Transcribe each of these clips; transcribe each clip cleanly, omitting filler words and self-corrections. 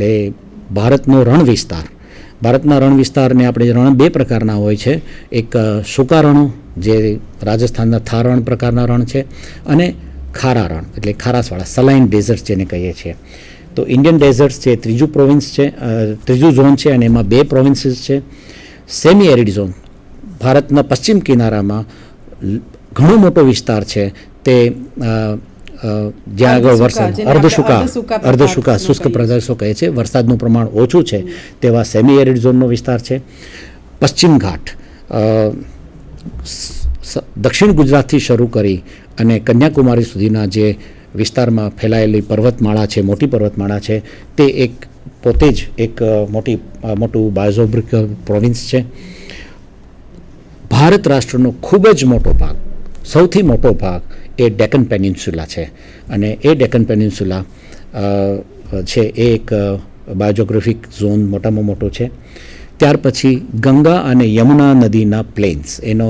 એટલે ભારતનો રણ વિસ્તાર. ભારતના રણ વિસ્તારને આપણે રણ બે પ્રકારના હોય છે. એક સૂકા રણો જે રાજસ્થાનના થાર રણ પ્રકારના રણ છે, અને ખારા રણ એટલે ખારાશવાળા સલાઇન ડેઝર્ટ જેને કહીએ છીએ. તો ઇન્ડિયન ડેઝર્ટ છે ત્રીજું પ્રોવિન્સ છે, ત્રીજું ઝોન છે, અને એમાં 2 પ્રોવિન્સીસ છે. સેમી એરિડ ઝોન ભારતના પશ્ચિમ કિનારામાં ઘણો મોટો વિસ્તાર છે, તે જ્યાં આગળ વરસાદ અર્ધસૂકા શુષ્ક પ્રદેશો કહે છે, વરસાદનું પ્રમાણ ઓછું છે, તેવા સેમી એરિડ ઝોનનો વિસ્તાર છે. પશ્ચિમ ઘાટ દક્ષિણ ગુજરાતથી શરૂ કરી અને કન્યાકુમારી સુધીના જે વિસ્તારમાં ફેલાયેલી પર્વતમાળા છે, મોટી પર્વતમાળા છે, તે એક પોતે જ એક મોટું બાયોઝોગ્રાફિકલ પ્રોવિન્સ છે. ભારત રાષ્ટ્રનો ખૂબ જ મોટો ભાગ, સૌથી મોટો ભાગ એ ડેકન પેનિન્સ્યુલા છે, અને એ ડેકન પેનિન્સ્યુલા છે એ એક બાયોજોગ્રાફિક ઝોન મોટામાં મોટો છે. ત્યાર પછી ગંગા અને યમુના નદીના પ્લેન્સ, એનો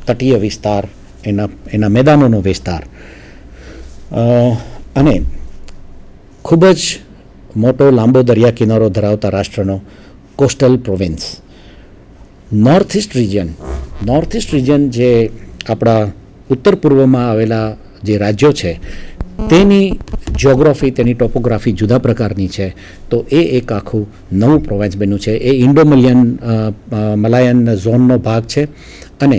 તટીય વિસ્તાર, એના મેદાનોનો વિસ્તાર, અને ખૂબ જ મોટો લાંબો દરિયા કિનારો ધરાવતા રાષ્ટ્રનો coastal province. North east region જે આપણા ઉત્તર પૂર્વમાં આવેલા જે રાજ્યો છે, તેની જ્યોગ્રાફી, તેની ટોપોગ્રાફી જુદા પ્રકારની છે. તો એ એક આખું નવું પ્રોવિન્સ બન્યું છે. એ ઇન્ડો મલાયન ઝોનનો ભાગ છે, અને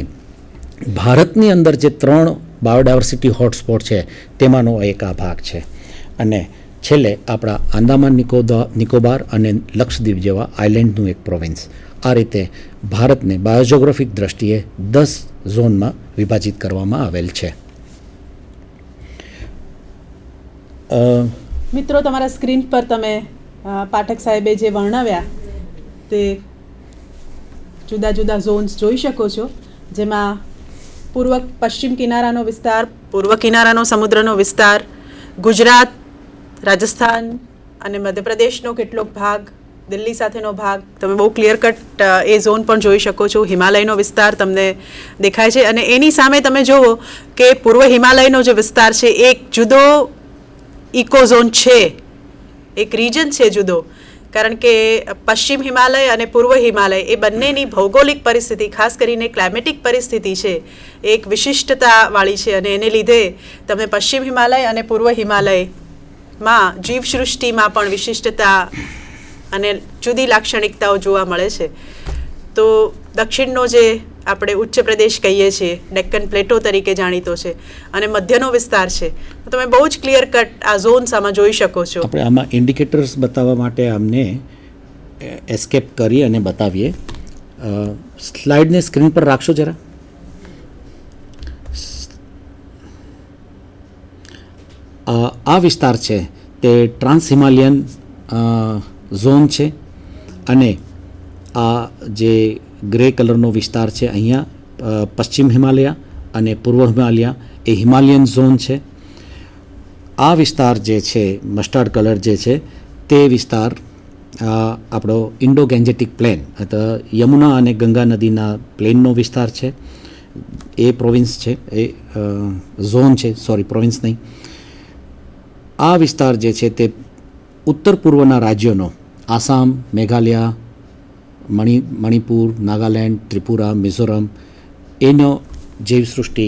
ભારતની અંદર જે 3 બાયોડાયવર્સિટી હોટસ્પોટ છે તેમાંનો એક આ ભાગ છે. અને છેલ્લે આપણા આંદામાન નિકોબાર અને લક્ષદ્વીપ જેવા આઇલેન્ડનું એક પ્રોવિન્સ. આ રીતે ભારતને બાયોજોગ્રાફિક દ્રષ્ટિએ 10 ઝોનમાં વિભાજિત કરવામાં આવેલ છે. મિત્રો, તમારા સ્ક્રીન પર તમે પાઠક સાહેબે જે વર્ણવ્યા તે જુદા જુદા ઝોન્સ જોઈ શકો છો, જેમાં પશ્ચિમ કિનારાનો વિસ્તાર, પૂર્વ કિનારાનો સમુદ્રનો વિસ્તાર, ગુજરાત, રાજસ્થાન અને મધ્યપ્રદેશનો કેટલોક ભાગ, દિલ્હી સાથેનો ભાગ, તમે બહુ ક્લિયર કટ એ ઝોન પણ જોઈ શકો છો. હિમાલયનો વિસ્તાર તમને દેખાય છે, અને એની સામે તમે જુઓ કે પૂર્વ હિમાલયનો જે વિસ્તાર છે એક જુદો ઇકોઝોન છે, એક રિજન છે જુદો, કારણ કે પશ્ચિમ હિમાલય અને પૂર્વ હિમાલય એ બંનેની ભૌગોલિક પરિસ્થિતિ, ખાસ કરીને ક્લાઇમેટિક પરિસ્થિતિ છે, એક વિશિષ્ટતાવાળી છે, અને એને લીધે તમે પશ્ચિમ હિમાલય અને પૂર્વ હિમાલયમાં જીવસૃષ્ટિમાં પણ વિશિષ્ટતા અને જુદી લાક્ષણિકતાઓ જોવા મળે છે. તો દક્ષિણનો જે આપણે ઉચ્ચ પ્રદેશ કહીએ છીએ, ડેક્કન પ્લેટો તરીકે જાણીતો છે, અને મધ્યનો વિસ્તાર છે. તો તમે બહુ જ ક્લિયર કટ આ ઝોન્સ આમાં જોઈ શકો છો. આપણે આમાં ઇન્ડિકેટર્સ બતાવવા માટે આમને એસ્કેપ કરી અને બતાવીએ. સ્લાઇડને સ્ક્રીન પર રાખશો જરા. આ વિસ્તાર છે તે ટ્રાન્સ હિમાલયન ઝોન છે, અને આ જે ગ્રે કલરનો વિસ્તાર છે અહીંયા પશ્ચિમ હિમાલય અને પૂર્વ હિમાલય એ હિમાલયન ઝોન છે. આ વિસ્તાર જે છે મસ્ટર્ડ કલર જે છે તે વિસ્તાર આપણો ઇન્ડો ગેન્જેટિક પ્લેન અથવા યમુના અને ગંગા નદીના પ્લેનનો વિસ્તાર છે. એ પ્રોવિન્સ છે, એ ઝોન છે, સોરી પ્રોવિન્સ નહીં. આ વિસ્તાર જે છે તે ઉત્તર પૂર્વના રાજ્યોનો આસામ, મેઘાલય, મણિપુર, નાગાલેન્ડ, ત્રિપુરા, મિઝોરમ, એનો જીવસૃષ્ટિ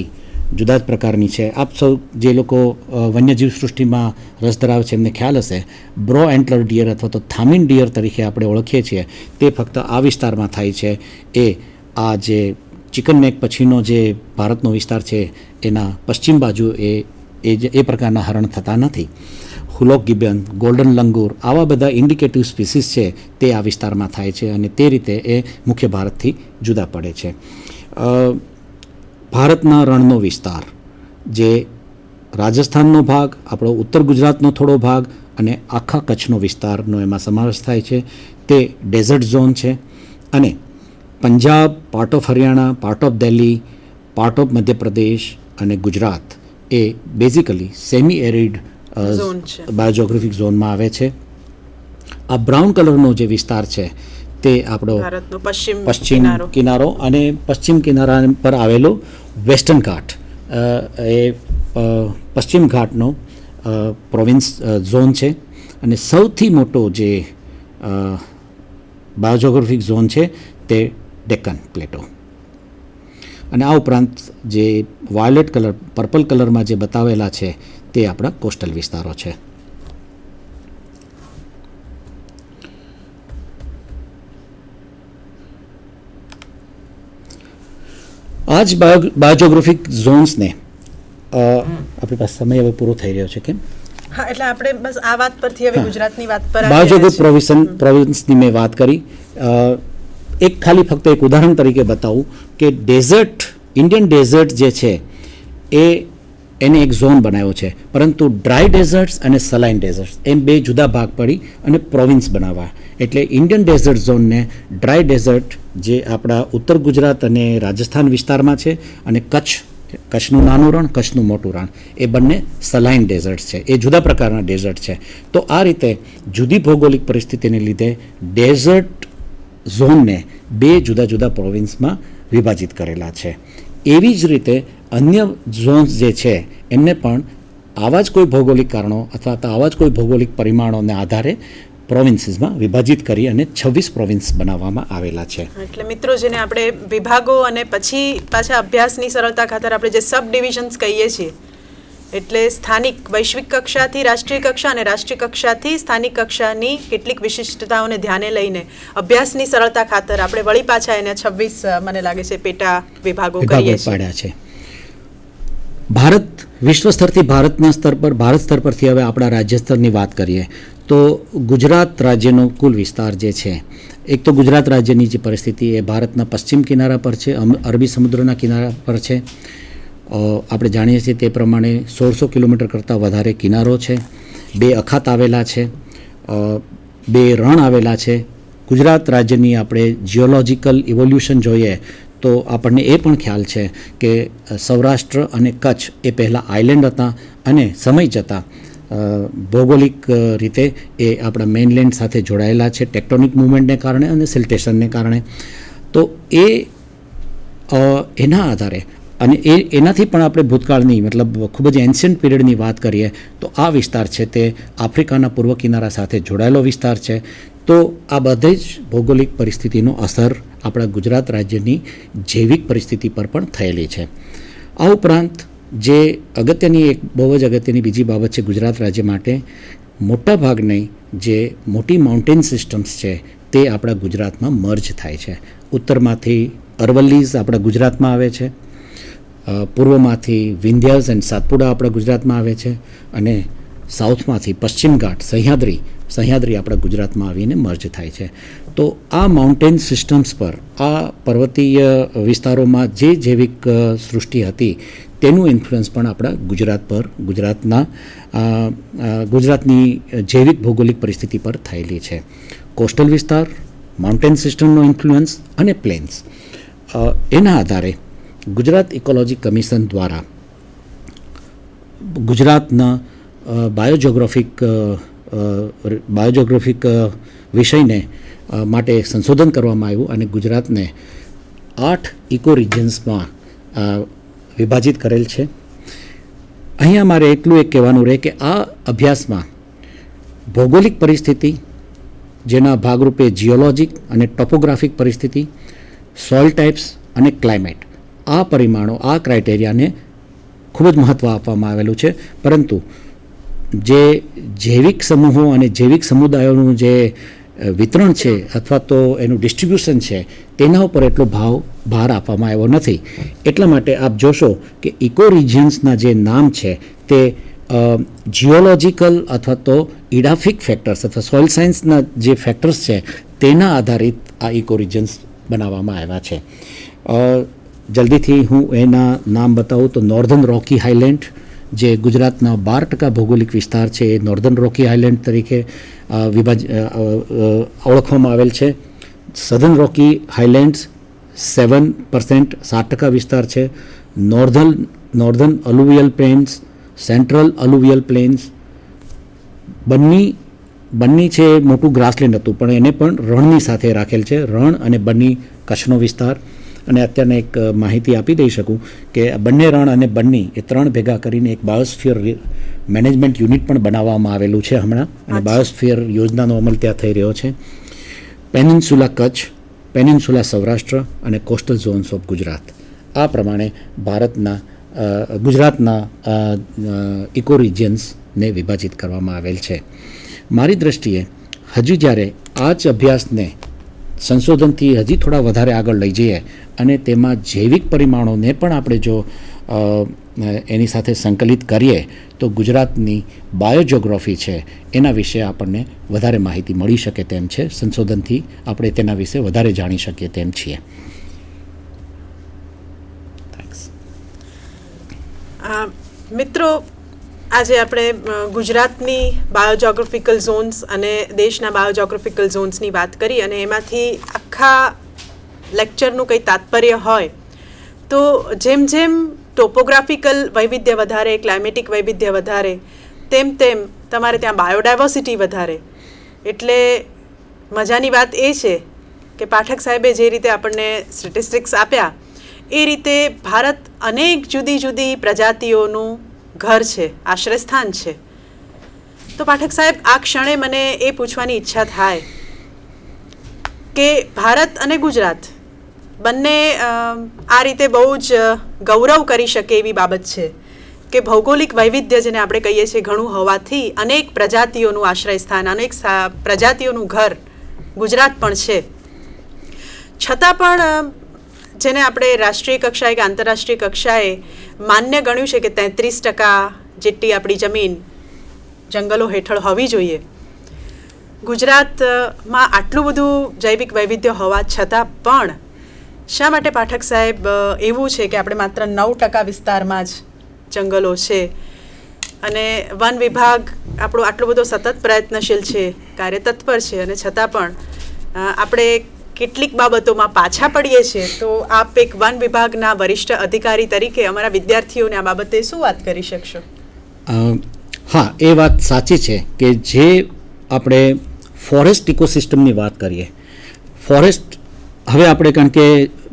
જુદા જ પ્રકારની છે. આપ સૌ જે લોકો વન્યજીવ સૃષ્ટિમાં રસ ધરાવે છે એમને ખ્યાલ હશે, બ્રો એન્ટલર ડિયર અથવા તો થામિન ડિયર તરીકે આપણે ઓળખીએ છીએ, તે ફક્ત આ વિસ્તારમાં થાય છે. એ આ જે ચિકન નેક પછીનો જે ભારતનો વિસ્તાર છે એના પશ્ચિમ બાજુ એ પ્રકારના હરણ થતા નથી. હુલોક ગિબન, ગોલ્ડન લંગૂર, આવા બધા ઇન્ડિકેટિવ સ્પીસીસ છે તે આ વિસ્તારમાં થાય છે, અને તે રીતે એ મુખ્ય ભારતથી જુદા પડે છે. ભારતના રણનો વિસ્તાર જે રાજસ્થાનનો ભાગ, આપણો ઉત્તર ગુજરાતનો થોડો ભાગ અને આખા કચ્છનો વિસ્તારનો એમાં સમાવેશ થાય છે, તે ડેઝર્ટ ઝોન છે. અને Punjab, part of Haryana, part of Delhi, part of Madhya Pradesh અને ગુજરાત એ બેઝિકલી સેમી એરિડ બાયોજોગ્રાફિક ઝોનમાં આવે છે. આ બ્રાઉન કલરનો જે વિસ્તાર છે તે આપણો પશ્ચિમ કિનારો અને પશ્ચિમ કિનારા પર આવેલો વેસ્ટર્ન ઘાટ, એ પશ્ચિમ ઘાટનો પ્રોવિન્સ ઝોન છે. અને સૌથી મોટો જે બાયોજોગ્રાફિક ઝોન છે તે ડેક્કન પ્લેટો. અને આ ઉપરાંત જે વાયોલેટ કલર પર્પલ કલરમાં જે બતાવેલા છે તે આપણા કોસ્ટલ વિસ્તારો છે. આ જ બાયોજોગ્રાફિક ઝોન્સને આપણી પાસે સમય હવે પૂરો થઈ રહ્યો છે કેમ? હા, એટલે આપણે બસ આ વાત પરથી હવે ગુજરાતની વાત પર બાયોજોગ્રાફિક પ્રોવિન્સની મેં વાત કરી. એક ખાલી ફક્ત એક ઉદાહરણ તરીકે બતાવું કે ડેઝર્ટ ઇન્ડિયન ડેઝર્ટ જે છે એને એક ઝોન બનાવ્યો છે, પરંતુ ડ્રાય ડેઝર્ટ્સ અને સલાઇન ડેઝર્ટ્સ એમ બે જુદા ભાગ પડી અને પ્રોવિન્સ બનાવવા. એટલે ઇન્ડિયન ડેઝર્ટ ઝોનને ડ્રાય ડેઝર્ટ જે આપણા ઉત્તર ગુજરાત અને રાજસ્થાન વિસ્તારમાં છે, અને કચ્છનું નાનું રણ, કચ્છનું મોટું રણ, એ બંને સલાઇન ડેઝર્ટ છે. એ જુદા પ્રકારના ડેઝર્ટ છે. તો આ રીતે જુદી ભૌગોલિક પરિસ્થિતિને લીધે ડેઝર્ટ ઝોનને બે જુદા જુદા પ્રોવિન્સમાં વિભાજિત કરેલા છે. એવી જ રીતે અન્ય ઝોન્સ જે છે એમને પણ આવા જ કોઈ ભૌગોલિક કારણો અથવા તો આવા જ કોઈ ભૌગોલિક પરિમાણોને આધારે પ્રોવિન્સીસમાં વિભાજિત કરી અને 26 પ્રોવિન્સ બનાવવામાં આવેલા છે. એટલે મિત્રો, જેને આપણે વિભાગો અને પછી પાછા અભ્યાસની સરળતા ખાતર આપણે જે સબ ડિવિઝન્સ કહીએ છીએ, એટલે સ્થાનિક વૈશ્વિક કક્ષાથી રાષ્ટ્રીય કક્ષા અને રાષ્ટ્રીય કક્ષાથી સ્થાનિક કક્ષાની કેટલીક વિશિષ્ટતાઓને ધ્યાને લઈને અભ્યાસની સરળતા ખાતર આપણે વળી પાછા એને 26 મને લાગે છે પેટા વિભાગો કરીએ પાડ્યા છે. ભારત વિશ્વ સ્તરથી ભારતના સ્તર પર ભારત સ્તર પરથી હવે આપણા રાજ્ય સ્તરની વાત કરીએ તો ગુજરાત રાજ્યનો કુલ વિસ્તાર જે છે, એક તો ગુજરાત રાજ્યની જે પરિસ્થિતિ એ ભારતના પશ્ચિમ કિનારા પર છે, અરબી સમુદ્રના કિનારા પર છે. આપણે જાણીએ છીએ તે પ્રમાણે 1600 કિલોમીટર કરતાં વધારે કિનારો છે, 2 અખાત આવેલા છે, 2 રણ આવેલા છે. ગુજરાત રાજ્યની આપણે જિયોલોજિકલ ઇવોલ્યુશન જોઈએ તો આપણને એ પણ ખ્યાલ છે કે સૌરાષ્ટ્ર અને કચ્છ એ પહેલાં આઇલેન્ડ હતા અને સમય જતાં ભૌગોલિક રીતે એ આપણા મેઇનલેન્ડ સાથે જોડાયેલા છે ટેક્ટોનિક મૂવમેન્ટને કારણે અને સિલ્ટેશનને કારણે. તો એના આધારે અને એનાથી પણ આપણે ભૂતકાળની મતલબ ખૂબ જ એન્શિયન્ટ પીરિયડની વાત કરીએ તો આ વિસ્તાર છે તે આફ્રિકાના પૂર્વ કિનારા સાથે જોડાયેલો વિસ્તાર છે. તો આ બધી જ ભૌગોલિક પરિસ્થિતિનો અસર આપણા ગુજરાત રાજ્યની જૈવિક પરિસ્થિતિ પર પણ થયેલી છે. આ ઉપરાંત જે અગત્યની એક બહુ જ અગત્યની બીજી બાબત છે ગુજરાત રાજ્ય માટે, મોટા ભાગની જે મોટી માઉન્ટેન સિસ્ટમ્સ છે તે આપણા ગુજરાતમાં મર્જ થાય છે. ઉત્તરમાંથી અરવલ્લીઝ આપણા ગુજરાતમાં આવે છે, પૂર્વમાંથી વિંધ્યાસ એન્ડ સાતપુડા આપણા ગુજરાતમાં આવે છે, અને સાઉથમાંથી પશ્ચિમ ઘાટ સહ્યાદ્રી આપણા ગુજરાતમાં આવીને મર્જ થાય છે. તો આ માઉન્ટેન સિસ્ટમ્સ પર, આ પર્વતીય વિસ્તારોમાં જે જૈવિક સૃષ્ટિ હતી તેનું ઇન્ફ્લુઅન્સ પણ આપણા ગુજરાત પર, ગુજરાતની જૈવિક ભૌગોલિક પરિસ્થિતિ પર થયેલી છે. કોસ્ટલ વિસ્તાર, માઉન્ટેન સિસ્ટમનો ઇન્ફ્લુઅન્સ અને પ્લેન્સ, એના આધારે ગુજરાત ઇકોલોજી કમિશન દ્વારા ગુજરાતના બાયોજોગ્રાફિક વિષયને માટે સંશોધન કરવામાં આવ્યું અને ગુજરાતને 8 ઇકો રિજન્સમાં વિભાજિત કરેલ છે. અહીંયા મારે એટલું એક કહેવાનું રહે કે આ અભ્યાસમાં ભૌગોલિક પરિસ્થિતિ, જેના ભાગરૂપે જિયોલોજિક અને ટોપોગ્રાફિક પરિસ્થિતિ, સોઇલ ટાઇપ્સ અને ક્લાઇમેટ, આ પરિમાણો, આ ક્રાઇટેરિયાને ખૂબ જ મહત્ત્વ આપવામાં આવેલું છે. પરંતુ જે જૈવિક સમૂહો અને જૈવિક સમુદાયોનું જે વિતરણ છે અથવા તો એનું ડિસ્ટ્રીબ્યુશન છે તેના ઉપર એટલો ભાર આપવામાં આવ્યો નથી. એટલા માટે આપ જોશો કે ઇકો રિજિયન્સના જે નામ છે તે જિયોલોજિકલ અથવા તો ઇડાફિક ફેક્ટર્સ અથવા સોઇલ સાયન્સના જે ફેક્ટર્સ છે તેના આધારિત આ ઇકો રિજિયન્સ બનાવવામાં આવ્યા છે. જલ્દીથી હું એના નામ બતાવું તો નોર્ધન રોકી હાઇલેન્ડ, જે ગુજરાતના 12% ભૌગોલિક વિસ્તાર છે એ નોર્ધન રોકી હાઇલેન્ડ તરીકે ઓળખવામાં આવેલ છે. સધર્ન રોકી હાઇલેન્ડ્સ 7%, 60% વિસ્તાર છે. Northern alluvial plains, central alluvial plains, Banni છે મોટું ગ્રાસલેન્ડ હતું પણ એને પણ રણની સાથે રાખેલ છે. રણ અને બન્ની કચ્છનો વિસ્તાર. અને અત્યારને એક માહિતી આપી દઈ શકું કે બંને રણ અને બન્ની એ 3 ભેગા કરીને એક બાયોસ્ફિયર મેનેજમેન્ટ યુનિટ પણ બનાવવામાં આવેલું છે હમણાં, અને બાયોસ્ફિયર યોજનાનો અમલ ત્યાં થઈ રહ્યો છે. પેનિન્સુલા કચ્છ, પેનિન્સુલા સૌરાષ્ટ્ર અને કોસ્ટલ ઝોન્સ ઓફ ગુજરાત, આ પ્રમાણે ગુજરાતના ઇકો રિજિયન્સને વિભાજિત કરવામાં આવેલ છે. મારી દૃષ્ટિએ હજુ જ્યારે આ જ અભ્યાસને સંશોધનથી હજી થોડા વધારે આગળ લઈ જઈએ અને તેમાં જૈવિક પરિમાણોને પણ આપણે જો એની સાથે સંકલિત કરીએ તો ગુજરાતની બાયોજોગ્રાફી છે એના વિશે આપણને વધારે માહિતી મળી શકે તેમ છે. સંશોધનથી આપણે તેના વિશે વધારે જાણી શકીએ તેમ છીએ. મિત્રો, આજે આપણે ગુજરાતની બાયોજોગ્રાફિકલ ઝોન્સ અને દેશના બાયોજોગ્રાફિકલ ઝોન્સની વાત કરી, અને એમાંથી આખા લેક્ચરનું કંઈ તાત્પર્ય હોય તો જેમ જેમ ટોપોગ્રાફિકલ વૈવિધ્ય વધારે, ક્લાઇમેટિક વૈવિધ્ય વધારે, તેમ તેમ તમારે ત્યાં બાયોડાયવર્સિટી વધારે. એટલે મજાની વાત એ છે કે પાઠક સાહેબે જે રીતે આપણને સ્ટેટિસ્ટિક્સ આપ્યા એ રીતે ભારત અનેક જુદી જુદી પ્રજાતિઓનું ઘર છે, આશ્રયસ્થાન છે. તો પાઠક સાહેબ, આ ક્ષણે મને એ પૂછવાની ઈચ્છા થાય કે ભારત અને ગુજરાત બંને આ રીતે બહુ જ ગૌરવ કરી શકે એવી બાબત છે કે ભૌગોલિક વૈવિધ્ય જેને આપણે કહીએ છીએ ઘણું હોવાથી અનેક પ્રજાતિઓનું આશ્રયસ્થાન, અનેક પ્રજાતિઓનું ઘર ગુજરાત પણ છે. છતાં પણ જેને આપણે રાષ્ટ્રીય કક્ષાએ કે આંતરરાષ્ટ્રીય કક્ષાએ માન્ય ગણ્યું છે કે 33% જેટલી આપણી જમીન જંગલો હેઠળ હોવી જોઈએ. ગુજરાતમાં આટલું બધું જૈવિક વૈવિધ્ય હોવા છતાં પણ શા માટે પાઠક સાહેબ એવું છે કે આપણે માત્ર 9% વિસ્તારમાં જ જંગલો છે, અને વન વિભાગ આપણો આટલો બધો સતત પ્રયત્નશીલ છે, કાર્ય તત્પર છે, અને છતાં પણ આપણે કેટલીક બાબતોમાં પાછા પડીએ છીએ. તો આપ એક વન વિભાગના વરિષ્ઠ અધિકારી તરીકે અમારા વિદ્યાર્થીઓને આ બાબતે શું વાત કરી શકશો? હા, એ વાત સાચી છે કે જે આપણે ફોરેસ્ટ ઇકોસિસ્ટમની વાત કરીએ, ફોરેસ્ટ હવે આપણે કારણ કે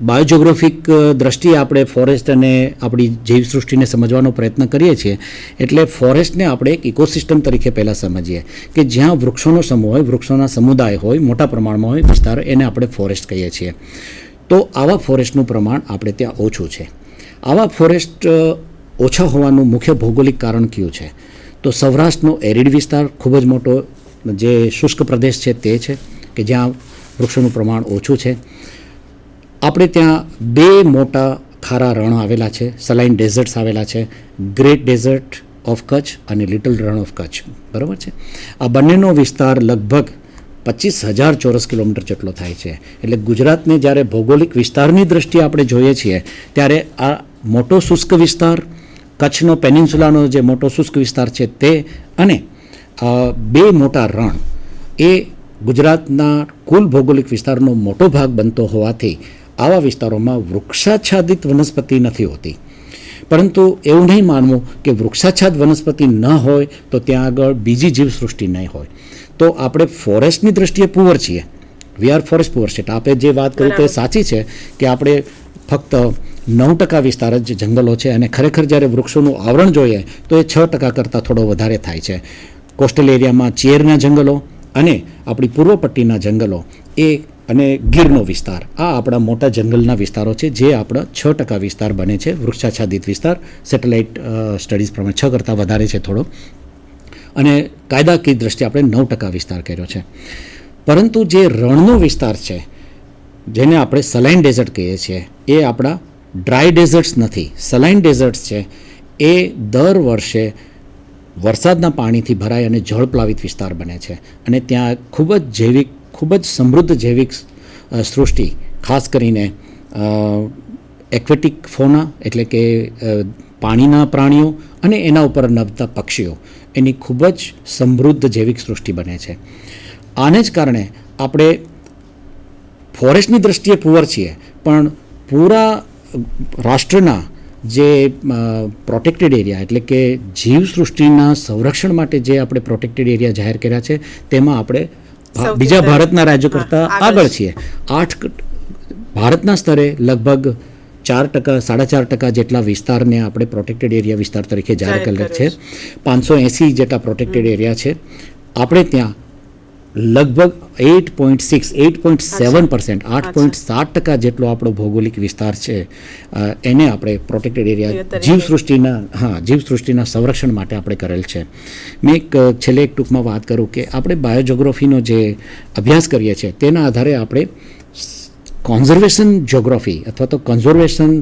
બાયોજોગ્રાફિક દ્રષ્ટિએ આપણે ફોરેસ્ટ અને આપણી જીવસૃષ્ટિને સમજવાનો પ્રયત્ન કરીએ છીએ, એટલે ફોરેસ્ટને આપણે એક ઇકોસિસ્ટમ તરીકે પહેલાં સમજીએ કે જ્યાં વૃક્ષોનો સમૂહ હોય, વૃક્ષોના સમુદાય હોય, મોટા પ્રમાણમાં હોય વિસ્તાર, એને આપણે ફોરેસ્ટ કહીએ છીએ. તો આવા ફોરેસ્ટનું પ્રમાણ આપણે ત્યાં ઓછું છે. આવા ફોરેસ્ટ ઓછા હોવાનું મુખ્ય ભૌગોલિક કારણ કયું છે? તો સૌરાષ્ટ્રનો એરિડ વિસ્તાર ખૂબ જ મોટો જે શુષ્ક પ્રદેશ છે તે છે કે જ્યાં વૃક્ષોનું પ્રમાણ ઓછું છે. આપણે ત્યાં 2 મોટા ખારા રણ આવેલા છે, સલાઇન ડેઝર્ટ્સ આવેલા છે, ગ્રેટ ડેઝર્ટ ઓફ કચ્છ અને લિટલ રણ ઓફ કચ્છ, બરાબર છે. આ બંનેનો વિસ્તાર લગભગ 25,000 ચોરસ કિલોમીટર જેટલો થાય છે. એટલે ગુજરાતને જ્યારે ભૌગોલિક વિસ્તારની દ્રષ્ટિએ આપણે જોઈએ છીએ ત્યારે આ મોટો શુષ્ક વિસ્તાર, કચ્છનો પેનિન્સુલાનો જે મોટો શુષ્ક વિસ્તાર છે તે, અને 2 મોટા રણ, એ ગુજરાતના કુલ ભૌગોલિક વિસ્તારનો મોટો ભાગ બનતો હોવાથી આવા વિસ્તારોમાં વૃક્ષાચ્છાદિત વનસ્પતિ નથી હોતી. પરંતુ એવું નહીં માનવું કે વૃક્ષાચ્છાદ વનસ્પતિ ન હોય તો ત્યાં આગળ બીજી જીવસૃષ્ટિ નહીં હોય. તો આપણે ફોરેસ્ટની દ્રષ્ટિએ પુઅર છીએ, we are forest poor state. આપણે જે વાત કરી તે સાચી છે કે આપણે ફક્ત 9% વિસ્તાર જ જંગલો છે, અને ખરેખર જ્યારે વૃક્ષોનું આવરણ જોઈએ તો એ 6% કરતાં થોડો વધારે થાય છે. કોસ્ટલ એરિયામાં ચેરના જંગલો અને આપણી પૂર્વ પટ્ટીના જંગલો એ અને ગીરનો વિસ્તાર, આ આપણા મોટા જંગલના વિસ્તારો છે જે આપણા 6% વિસ્તાર બને છે, વૃક્ષાચ્છાદિત વિસ્તાર. સેટેલાઇટ સ્ટડીઝ પ્રમાણે 6 કરતાં વધારે છે થોડો, અને કાયદાકીય દ્રષ્ટિએ આપણે 9% વિસ્તાર કર્યો છે. પરંતુ જે રણનો વિસ્તાર છે જેને આપણે સલાઇન ડેઝર્ટ કહીએ છીએ, એ આપણા ડ્રાય ડેઝર્ટ્સ નથી, સલાઇન ડેઝર્ટ્સ છે. એ દર વર્ષે વરસાદના પાણીથી ભરાય અને જળપ્લાવિત વિસ્તાર બને છે, અને ત્યાં ખૂબ જ સમૃદ્ધ જૈવિક સૃષ્ટિ, ખાસ કરીને એક્વેટિક ફોના એટલે કે પાણીના પ્રાણીઓ અને એના ઉપર નભતા પક્ષીઓ, એની ખૂબ જ સમૃદ્ધ જૈવિક સૃષ્ટિ બને છે. આને જ કારણે આપણે ફોરેસ્ટની દ્રષ્ટિએ પુઅર છીએ, પણ પૂરા રાષ્ટ્રના જે પ્રોટેક્ટેડ એરિયા એટલે કે જીવસૃષ્ટિના સંરક્ષણ માટે જે આપણે પ્રોટેક્ટેડ એરિયા જાહેર કર્યા છે તેમાં આપણે બીજા ભારતના રાજ્યો કરતાં આગળ છીએ. ભારતના સ્તરે લગભગ 4% 4.5% જેટલા વિસ્તારને આપણે પ્રોટેક્ટેડ એરિયા વિસ્તાર તરીકે જાહેર કરેલ છે. 580 જેટલા પ્રોટેક્ટેડ એરિયા છે. આપણે ત્યાં લગભગ 8.7% 8.7% જેટલો આપણો ભૌગોલિક વિસ્તાર છે એને આપણે પ્રોટેક્ટેડ એરિયા જીવસૃષ્ટિના સંરક્ષણ માટે આપણે કરેલ છે. મેં છેલ્લે એક ટૂંકમાં વાત કરું કે આપણે બાયોજોગ્રાફીનો જે અભ્યાસ કરીએ છીએ તેના આધારે આપણે કોન્ઝર્વેશન જ્યોગ્રાફી અથવા તો કન્ઝર્વેશન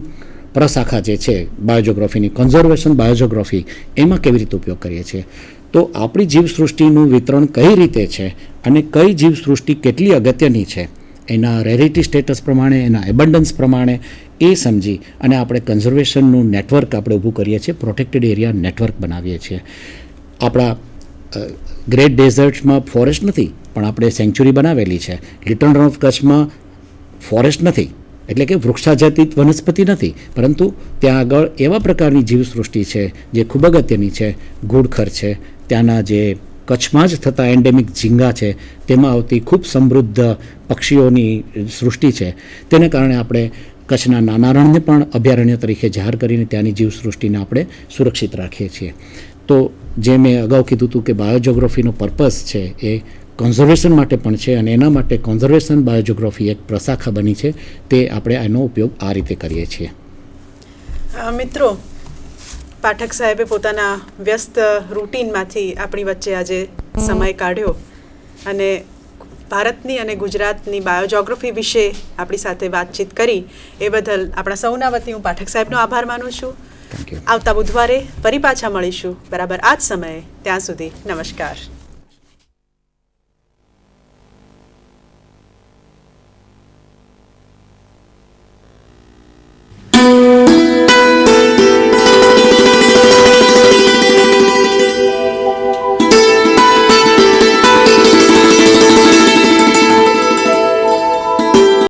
પ્રશાખા જે છે બાયોજોગ્રાફીની, કન્ઝર્વેશન બાયોજોગ્રાફી એમાં કેવી રીતે ઉપયોગ કરીએ છીએ. તો આપણી જીવસૃષ્ટિનું વિતરણ કઈ રીતે છે અને કઈ જીવસૃષ્ટિ કેટલી અગત્યની છે એના રેરિટી સ્ટેટસ પ્રમાણે, એના એબન્ડન્સ પ્રમાણે એ સમજી અને આપણે કન્ઝર્વેશનનું નેટવર્ક આપણે ઊભું કરીએ છીએ, પ્રોટેક્ટેડ એરિયા નેટવર્ક બનાવીએ છીએ. આપણા ગ્રેટ ડેઝર્ટ્સમાં ફોરેસ્ટ નથી પણ આપણે સેન્ચ્યુરી બનાવેલી છે. લિટલ રન ઓફ કચ્છમાં ફોરેસ્ટ નથી એટલે કે વૃક્ષાજાતિત વનસ્પતિ નથી, પરંતુ ત્યાં આગળ એવા પ્રકારની જીવસૃષ્ટિ છે જે ખૂબ અગત્યની છે. ઘુડખર છે, ત્યાંના જે કચ્છમાં જ થતા એન્ડેમિક ઝીંગા છે, તેમાં આવતી ખૂબ સમૃદ્ધ પક્ષીઓની સૃષ્ટિ છે. તેને કારણે આપણે કચ્છના નાના રણને પણ અભયારણ્ય તરીકે જાહેર કરીને ત્યાંની જીવસૃષ્ટિને આપણે સુરક્ષિત રાખીએ છીએ. તો જે મેં અગાઉ કીધું હતું કે બાયોજોગ્રાફીનો પર્પઝ છે એ કન્ઝર્વેશન માટે પણ છે અને એના માટે કન્ઝર્વેશન બાયોજોગ્રાફી એક પ્રશાખા બની છે. તે આપણે એનો ઉપયોગ આ રીતે કરીએ છીએ. મિત્રો, પાઠક સાહેબે પોતાના વ્યસ્ત રૂટીનમાંથી આપણી વચ્ચે આજે સમય કાઢ્યો અને ભારતની અને ગુજરાતની બાયોજોગ્રાફી વિશે આપણી સાથે વાતચીત કરી. એ બદલ આપણા સૌના વતી હું પાઠક સાહેબનો આભાર માનું છું. આવતા બુધવારે ફરી પાછા મળીશું બરાબર આ જ સમયે. ત્યાં સુધી નમસ્કાર.